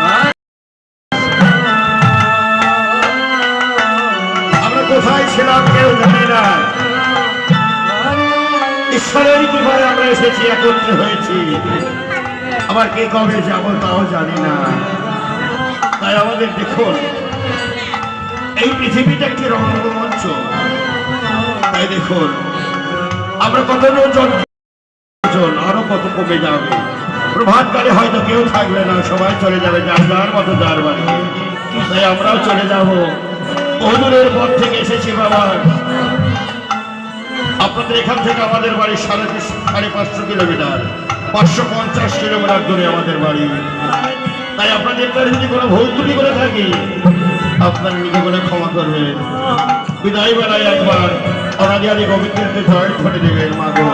ভাই। আমরা কোথায় ছিলাম কেউ জানি না, ঈশ্বরের কৃপায় আমরা এসেছি, একত্রে হয়েছি। আবার কে কবে যাবো তাও জানি না। তাই আমাদের দেখুন, এই পৃথিবীটা একটি রঙ্গমঞ্চ। তাই দেখুন আমরা কত জন, আরো কত কমে যাবে। প্রভাতকালে হয়তো কেউ থাকবে না, সবাই চলে যাবে যার যার মতো যার বাড়ি। তাই আমরাও চলে যাব। বহুদূরের পথ থেকে এসেছি বাবা। আপনাদের এখান থেকে আমাদের বাড়ি 550 কিলোমিটার, 550 কিলোমিটার দূরে আমাদের বাড়ি। তাই আপনাদের যদি কোনো ভুল ত্রুটি করে থাকি আপনারা নিজে করে ক্ষমা করবেন। বিদায় বেলায় একবার অনাদি গোবিন্দের জয় ধরে দেবেন। মা গো,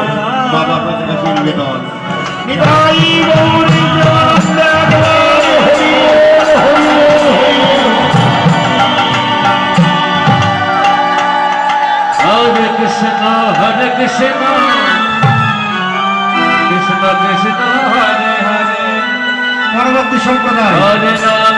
বাবা আপনাদের কাছে নিবেদন। নিতাই গৌর হরে কৃষ্ণ হরে কৃষ্ণ কৃষ্ণ কৃষ্ণ হরে হরে। পরবর্তী সম্প্রদায় হরে রাম